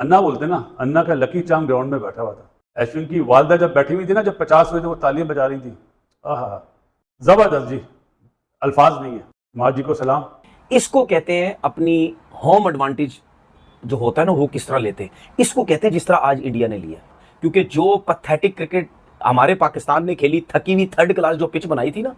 अन्ना बोलते ना, अन्ना का लकी चार्म ग्राउंड में बैठा हुआ था। अश्विन की वालदा जब बैठी हुई थी ना, जब 50 हुए थे, वो तालियां बजा रही थी। आहा, जबरदस्त जी, अल्फाज नहीं है। माँ जी को सलाम। इसको कहते हैं अपनी होम एडवांटेज जो होता है ना, वो किस तरह लेते हैं। इसको कहते हैं जिस तरह आज इंडिया ने लिया, क्योंकि जो पैथेटिक क्रिकेट हमारे पाकिस्तान ने खेली, थकी हुई थर्ड क्लास जो पिच बनाई थी ना,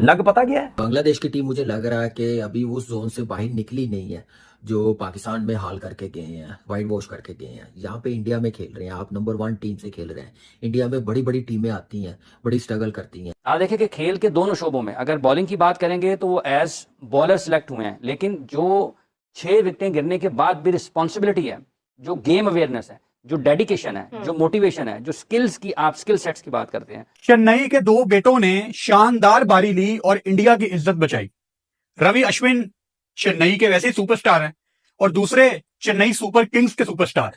लग पता गया है। बांग्लादेश की टीम मुझे लग रहा है कि अभी उस जोन से बाहर निकली नहीं है जो पाकिस्तान में हाल करके गए हैं, वाइट वॉश करके गए हैं। यहाँ पे इंडिया में खेल रहे हैं, आप नंबर 1 टीम से खेल रहे हैं। इंडिया में बड़ी बड़ी टीमें आती हैं, बड़ी स्ट्रगल करती हैं। आप देखिए कि खेल के दोनों शोबों में अगर बॉलिंग की बात करेंगे तो वो एज बॉलर सिलेक्ट हुए हैं, लेकिन जो 6 विकेटें गिरने के बाद भी रिस्पॉन्सिबिलिटी है, जो गेम अवेयरनेस है, जो डेडिकेशन है, जो मोटिवेशन है, जो स्किल्स की आप स्किल सेट्स की बात करते हैं। चेन्नई के 2 बेटों ने शानदार बारी ली और इंडिया की इज्जत बचाई। रवि अश्विन चेन्नई के वैसे ही सुपरस्टार हैं और दूसरे चेन्नई सुपर किंग्स के सुपरस्टार।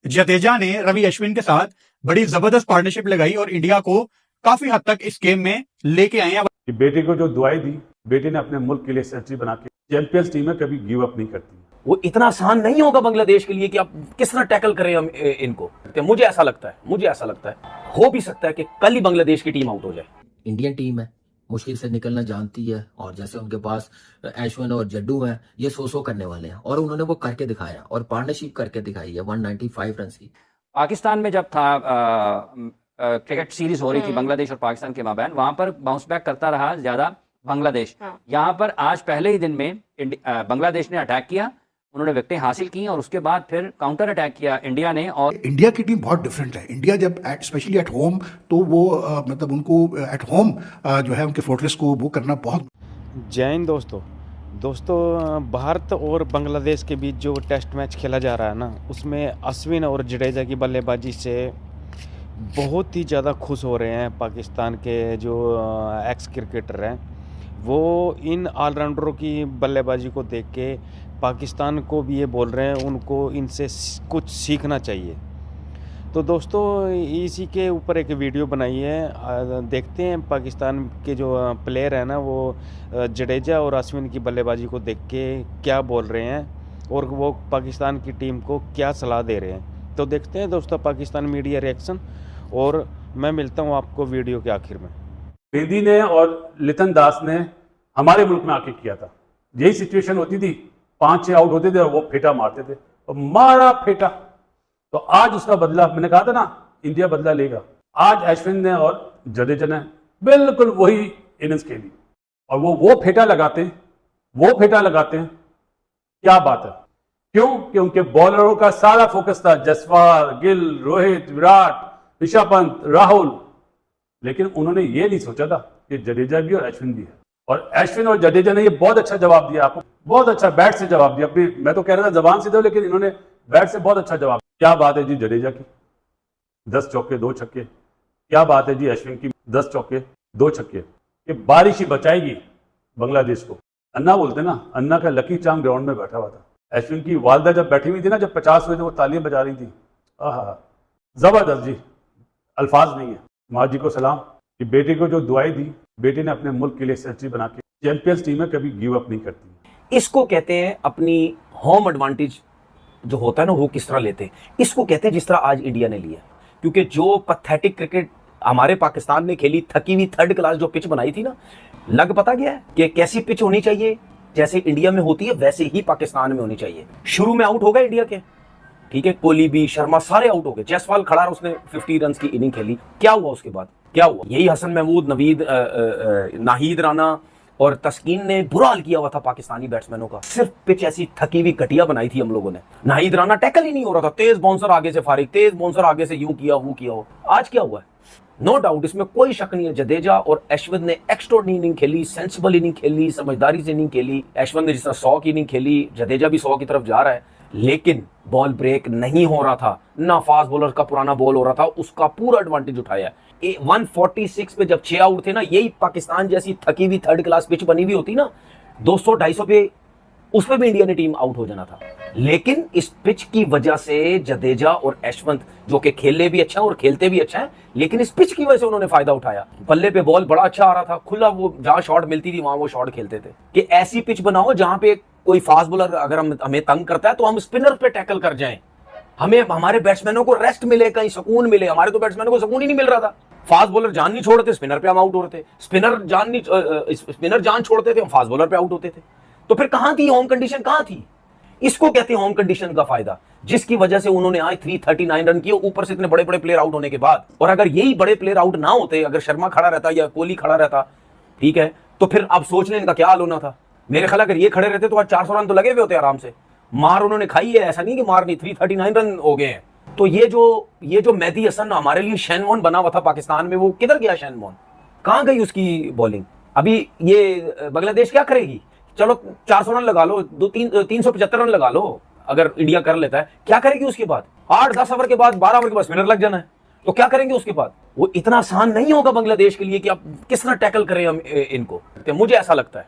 जडेजा ने रवि अश्विन के साथ बड़ी जबरदस्त पार्टनरशिप लगाई और इंडिया को काफी हद तक इस गेम में लेके आए हैं। बेटे को जो दुआई दी, बेटे ने अपने मुल्क के लिए सेंचुरी बना के, चैंपियंस टीम में कभी गिव अप नहीं करती। वो इतना आसान नहीं होगा बांग्लादेश के लिए कि आप किस तरह टैकल करें हम इनको। मुझे ऐसा लगता है हो भी सकता है कि कल ही बांग्लादेश की टीम आउट हो जाए। इंडियन टीम है, मुश्किल से निकलना जानती है, और जैसे उनके पास अश्विन और जड्डू हैं, ये 100 करने वाले हैं और उन्होंने वो करके दिखाया और पार्टनरशिप करके दिखाई है 195 रन की। पाकिस्तान में जब था क्रिकेट सीरीज हो रही थी बांग्लादेश और पाकिस्तान के माबैन, वहां पर बाउंस बैक करता रहा ज्यादा बांग्लादेश। यहाँ पर आज पहले ही दिन में बांग्लादेश ने अटैक किया, उन्होंने विकेटें हासिल की और उसके बाद फिर काउंटर अटैक किया इंडिया ने। और इंडिया की टीम बहुत डिफरेंट है। इंडिया जब स्पेशली एट होम, तो वो मतलब उनको एट होम जो है उनके फोर्ट्रेस को वो करना बहुत। जय हिंद दोस्तों, भारत और बांग्लादेश के बीच जो टेस्ट मैच खेला जा रहा है ना, उसमें अश्विन और जडेजा की बल्लेबाजी से बहुत ही ज़्यादा खुश हो रहे हैं पाकिस्तान के जो एक्स क्रिकेटर हैं। वो इन ऑलराउंडरों की बल्लेबाजी को देख के पाकिस्तान को भी ये बोल रहे हैं उनको इनसे कुछ सीखना चाहिए। तो दोस्तों, इसी के ऊपर एक वीडियो बनाई है, देखते हैं पाकिस्तान के जो प्लेयर हैं ना, वो जडेजा और अश्विन की बल्लेबाजी को देख के क्या बोल रहे हैं और वो पाकिस्तान की टीम को क्या सलाह दे रहे हैं। तो देखते हैं दोस्तों पाकिस्तान मीडिया रिएक्शन, और मैं मिलता हूँ आपको वीडियो के आखिर में। बेदी ने और लितन दास ने हमारे मुल्क में आके किया था। यही सिचुएशन होती थी, 5-6 आउट होते थे और वो फेटा मारते थे और मारा फेटा। तो आज उसका बदला, मैंने कहा था ना, इंडिया बदला लेगा। आज अश्विन ने और जडेजा ने बिल्कुल वही इनिंग्स खेली और वो फेटा लगाते हैं। क्या बात है, क्यों? कि उनके बॉलरों का सारा फोकस था जसवाल, गिल, रोहित, विराट, ऋषभ पंत, राहुल, लेकिन उन्होंने ये नहीं सोचा था कि जडेजा भी और अश्विन भी है। और अश्विन और जडेजा ने ये बहुत अच्छा जवाब दिया आपको, बहुत अच्छा बैट से जवाब दिया। अपनी, मैं तो कह रहा था जबान से दो, लेकिन इन्होंने बैट से बहुत अच्छा जवाब। क्या बात है जी जडेजा की, 10 चौके 2 छक्के। क्या बात है जी अश्विन की, 10 चौके 2 छक्के। ये बारिश ही बचाएगी बांग्लादेश को। अन्ना बोलते ना, अन्ना का लकी चार्म ग्राउंड में बैठा हुआ था। अश्विन की वालदा जब बैठी हुई थी ना, जब 50 हुए थे, वो तालियां बजा रही थी। आहा, जबरदस्त जी, अल्फाज नहीं है। माँ जी को सलाम कि बेटे को जो दुआई दी, बेटे ने अपने मुल्क के लिए सेंचुरी बना के, चैंपियंस टीम में कभी गिव अप नहीं करती। इसको कहते हैं अपनी होम एडवांटेज जो होता है ना, वो किस तरह लेते हैं। इसको कहते हैं जिस तरह आज इंडिया ने लिया, क्योंकि जो पैथेटिक क्रिकेट हमारे पाकिस्तान ने खेली, थकी हुई थर्ड क्लास जो पिच बनाई थी ना, लग पता गया है कि कैसी पिच होनी चाहिए। जैसे इंडिया में होती है वैसे ही पाकिस्तान में होनी चाहिए। शुरू में आउट हो गए इंडिया के, ठीक है, कोहली भी, शर्मा सारे आउट हो गए। जयसवाल खड़ा रहा, उसने 50 रन की इनिंग खेली। क्या हुआ उसके बाद? क्या हुआ? यही हसन महमूद, नवीद, नाहिद राना और तस्कीन ने बुरा हाल किया हुआ था पाकिस्तानी बैट्समैनों का। सिर्फ पिच ऐसी थकी हुई घटिया बनाई थी हम लोगों ने। नाहिद राना टैकल ही नहीं हो रहा था, तेज बाउंसर आगे से फारिग, तेज बाउंसर आगे से यूं किया वो किया हो। आज क्या हुआ है? नो डाउट, इसमें कोई शक नहीं है, जडेजा और अश्विन ने एक्स्ट्राऑर्डिनरी इनिंग खेली, सेंसिबल इनिंग खेली, समझदारी से इनिंग खेली। अश्विन ने जिस तरह 100 की इनिंग खेली, जडेजा भी 100 की तरफ जा रहा है, लेकिन बॉल ब्रेक नहीं हो रहा था ना। फास्ट बॉलर का पुराना बॉल हो रहा था, उसका पूरा एडवांटेज उठाया। 146 पे जब 6 आउट थे ना, यही पाकिस्तान जैसी थकी हुई थर्ड क्लास पिच बनी हुई होती ना, 200-250 पे, उसमें भी इंडिया ने टीम आउट हो जाना था। लेकिन इस पिच की वजह से जडेजा और अश्विन, जो कि खेलने भी अच्छा है और खेलते भी अच्छा है, लेकिन इस पिच की वजह से उन्होंने फायदा उठाया। बल्ले पे बॉल बड़ा अच्छा आ रहा था, खुला, वो जहां शॉट मिलती थी वहां वो शॉट खेलते थे। कि ऐसी पिच बनाओ जहां पे कोई फास्ट बॉलर अगर हमें तंग करता है तो हम स्पिनर पे टैकल कर जाएं, हमें हमारे बैट्समैनों को रेस्ट मिले, कहीं सुकून मिले। हमारे तो बैट्समैनों को सुकून ही नहीं मिल रहा था। फास्ट बॉलर जान नहीं छोड़ते, स्पिनर पे हम आउट हो रहे थे। स्पिनर जान छोड़ते थे, हम फास्ट बॉलर पे आउट होते थे। तो फिर कहां थी होम कंडीशन, कहां थी? इसको कहते हैं होम कंडीशन का फायदा, जिसकी वजह से उन्होंने आज 339 रन किए, ऊपर से इतने बड़े बड़े प्लेयर आउट होने के बाद। और अगर यही बड़े प्लेयर आउट ना होते, अगर शर्मा खड़ा रहता या कोहली खड़ा रहता, ठीक है, तो फिर अब सोच लें इनका क्या हाल होना था। मेरे ख्याल अगर ये खड़े रहते तो आज 400 रन तो लगे हुए होते आराम से। मार उन्होंने खाई है, ऐसा नहीं कि मार नहीं, 339 रन हो गए हैं। तो ये जो मेहदी हसन हमारे लिए शैनवॉन बना हुआ था पाकिस्तान में, वो किधर गया शैनवॉन? कहां गई उसकी बॉलिंग? अभी ये बांग्लादेश क्या करेगी? चलो 400 रन लगा लो, 375 रन लगा लो, अगर इंडिया कर लेता है, क्या करेगी उसके बाद? 8-10 ओवर के बाद, 12 ओवर के बाद स्पिनर लग जाना है, तो क्या करेंगे उसके बाद? वो इतना आसान नहीं होगा बांग्लादेश के लिए कि आप किस तरह टैकल करें हम इनको। तो मुझे ऐसा लगता है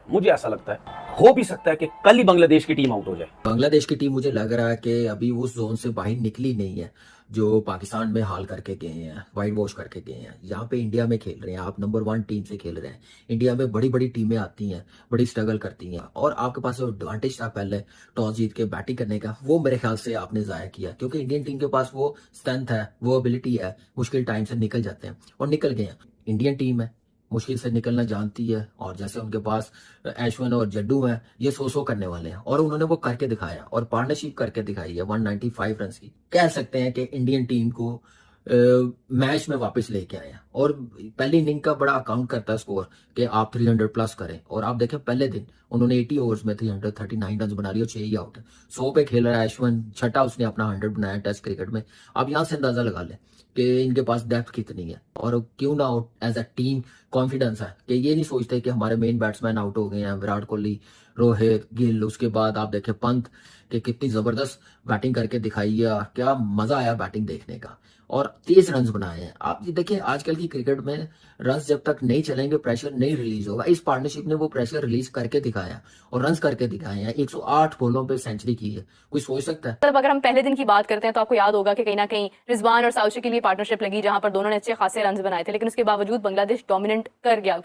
हो भी सकता है कि कल ही बांग्लादेश की टीम आउट हो जाए। बांग्लादेश की टीम मुझे लग रहा है कि अभी उस जोन से बाहर निकली नहीं है जो पाकिस्तान में हाल करके गए हैं, वाइट वॉश करके गए हैं। यहाँ पे इंडिया में खेल रहे हैं, आप नंबर 1 टीम से खेल रहे हैं। इंडिया में बड़ी बड़ी टीमें आती हैं, बड़ी स्ट्रगल करती हैं, और आपके पास जो एडवांटेज था पहले टॉस जीत के बैटिंग करने का, वो मेरे ख्याल से आपने जाया किया, क्योंकि इंडियन टीम के पास वो स्ट्रेंथ है, वो एबिलिटी है, मुश्किल टाइम से निकल जाते हैं और निकल गए हैं। इंडियन टीम है, मुश्किल से निकलना जानती है, और जैसे उनके पास अश्विन और जड्डू हैं, ये 100 करने वाले हैं, और उन्होंने वो करके दिखाया और पार्टनरशिप करके दिखाई है 195 रन की। कह सकते हैं कि इंडियन टीम को मैच में वापस लेके आए हैं। और पहली इनिंग का बड़ा अकाउंट करता है स्कोर कि आप 300 प्लस करें, और आप देखें पहले दिन उन्होंने 80 ओवर्स में 339 रन बना लिए और 6 ही आउट है। 100 पे खेल रहा है अश्विन, छठा उसने अपना 100 बनाया टेस्ट क्रिकेट में। आप यहाँ से अंदाजा लगा लें कि इनके पास डेप्थ कितनी है, और क्यों ना out as a team confidence है कि ये नहीं सोचते कि हमारे मेन बैट्समैन आउट हो गए हैं, विराट कोहली, रोहित, गिल, उसके बाद आप देखें पंत कि कितनी जबरदस्त बैटिंग करके दिखाई है, और क्या मजा आया बैटिंग देखने का, और 30 रन बनाए हैं। आप ये देखिए आजकल की क्रिकेट में रन जब तक नहीं चलेंगे प्रेशर नहीं रिलीज होगा। इस पार्टनरशिप ने वो प्रेशर रिलीज करके दिखाया और रन करके दिखाए हैं। 108 बॉलों पे सेंचुरी की है, कोई सोच सकता है? मतलब अगर हम पहले दिन की बात करते हैं तो आपको याद होगा कि कहीं ना कहीं रिजवान और साउशी के लिए पार्टनरशिप लगी, जहां पर दोनों ने अच्छे खासे रन बनाए थे, लेकिन उसके बावजूद बांग्लादेश डोमिनेंट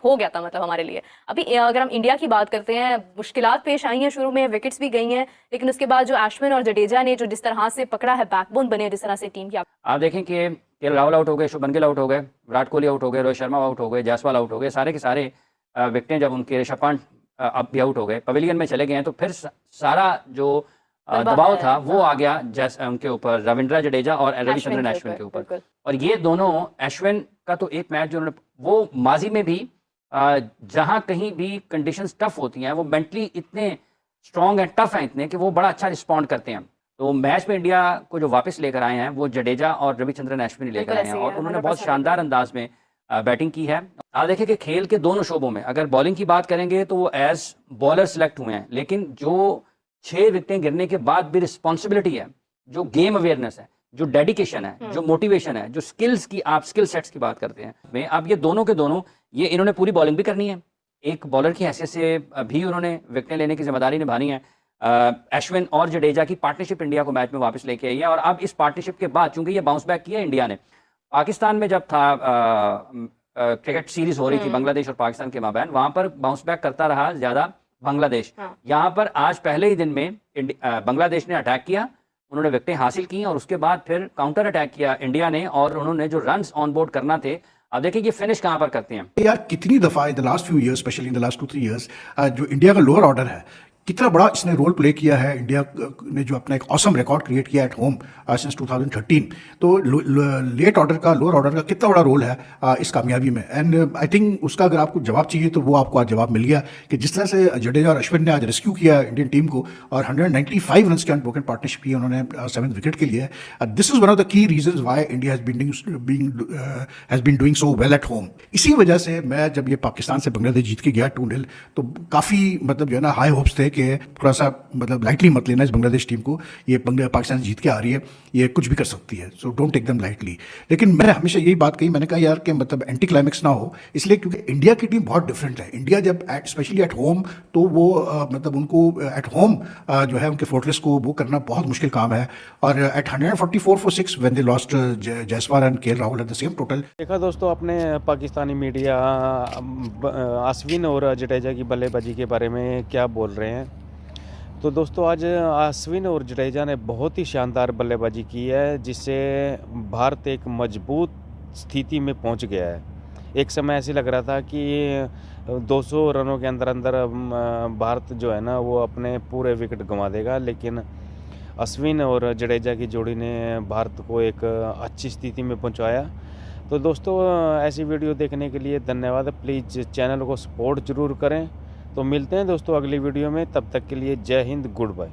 हो गया था मतलब हमारे लिए। अभी अगर हम इंडिया की बात करते हैं, मुश्किलात पेश आई हैं, शुरू में विकेट्स भी गई हैं, लेकिन उसके बाद जो अश्विन और जडेजा ने जो जिस तरह से पकड़ा है, बैकबोन बने जिस तरह से टीम की। आप देखें कि राहुल आउट हो गए, शुभमन गिल आउट हो गए, विराट कोहली आउट हो गए, रोहित शर्मा आउट हो गए, जायसवाल आउट हो गए, सारे के सारे विकेटें जब उनके ऋषभ पंत अब भी आउट हो गए, पवेलियन में चले गए हैं, तो फिर सारा जो दबाव था वो आ गया उनके ऊपर, रविंद्र जडेजा और रविचंद्रन अश्विन के ऊपर। और ये दोनों, अश्विन का तो एक मैच जो उन्होंने, वो माजी में भी जहां कहीं भी कंडीशंस टफ होती हैं, वो मेंटली इतने स्ट्रॉन्ग एंड टफ हैं इतने कि वो बड़ा अच्छा रिस्पॉन्ड करते हैं। तो मैच में इंडिया को जो वापस लेकर आए हैं वो जडेजा और रविचंद्रन अश्विन लेकर आए हैं, और उन्होंने बहुत शानदार अंदाज में बैटिंग की है। आप देखें कि खेल के दोनों शोबों में, अगर बॉलिंग की बात करेंगे तो वो एज बॉलर सिलेक्ट हुए हैं, लेकिन जो 6 विकेटें गिरने के बाद भी रिस्पॉन्सिबिलिटी है, जो गेम अवेयरनेस है, जो डेडिकेशन है, जो मोटिवेशन है, जो स्किल्स की, आप स्किल सेट्स की बात करते हैं में, अब ये दोनों के दोनों, ये इन्होंने पूरी बॉलिंग भी करनी है, एक बॉलर की हैसियत से भी उन्होंने विकेटें लेने की जिम्मेदारी निभानी है। अश्विन और जडेजा की पार्टनरशिप इंडिया को मैच में वापस लेके आई है, और अब इस पार्टनरशिप के बाद चूंकि ये बाउंस बैक किया इंडिया ने, पाकिस्तान में जब था क्रिकेट सीरीज हो रही थी बांग्लादेश और पाकिस्तान के माबैन, वहां पर बाउंस बैक करता रहा ज्यादा बांग्लादेश। यहाँ पर आज पहले ही दिन में बांग्लादेश ने अटैक किया, उन्होंने विकेटें हासिल की, और उसके बाद फिर काउंटर अटैक किया इंडिया ने, और उन्होंने जो रन ऑन बोर्ड करना थे, अब देखिए ये फिनिश कहां पर करते हैं। यार कितनी दफा in the last few years, specially in the last 2-3 years, जो इंडिया का लोअर ऑर्डर है, कितना बड़ा इसने रोल प्ले किया है। इंडिया ने जो अपना एक ऑसम रिकॉर्ड क्रिएट किया एट होम सिंस 2013, तो लेट ऑर्डर का, लोअर ऑर्डर का कितना बड़ा रोल है इस कामयाबी में। एंड आई थिंक उसका अगर आपको जवाब चाहिए तो वो आपको आज जवाब मिल गया कि जिस तरह से जडेजा और अश्विन ने आज रेस्क्यू किया इंडियन टीम को, और 195 रन की अनब्रोकन पार्टनरशिप की उन्होंने 7th विकेट के लिए। This is one of the key reasons why India has been doing so well at home. इसी वजह से मैं जब ये पाकिस्तान से बांग्लादेश जीत के गया 2-0, तो काफ़ी मतलब जो है ना हाई होप्स थे कि थोड़ा सा मतलब लाइटली मत लेना इस बांग्लादेश टीम को, ये पाकिस्तान जीत के आ रही है, ये कुछ भी कर सकती है, so don't take them lightly. लेकिन मैंने हमेशा यही बात कही, मैंने कहा यार कि मतलब एंटी क्लाइमेक्स ना हो, इसलिए क्योंकि इंडिया की टीम बहुत डिफरेंट है। इंडिया जब स्पेशली एट होम, तो वो मतलब उनको एट होम जो है उनके फोर्ट्रेस को वो करना बहुत मुश्किल काम है। और at 144 for 6 when they lost Jaiswal and KL Rahul at the same total. देखा दोस्तों, अपने पाकिस्तानी मीडिया अश्विन और जडेजा की बल्लेबाजी के बारे में क्या बोल रहे हैं। तो दोस्तों आज अश्विन और जडेजा ने बहुत ही शानदार बल्लेबाजी की है, जिससे भारत एक मजबूत स्थिति में पहुंच गया है। एक समय ऐसे लग रहा था कि 200 रनों के अंदर अंदर भारत जो है ना वो अपने पूरे विकेट गंवा देगा, लेकिन अश्विन और जडेजा की जोड़ी ने भारत को एक अच्छी स्थिति में पहुंचाया। तो दोस्तों ऐसी वीडियो देखने के लिए धन्यवाद। प्लीज़ चैनल को सपोर्ट ज़रूर करें। तो मिलते हैं दोस्तों अगली वीडियो में, तब तक के लिए जय हिंद, गुड बाय।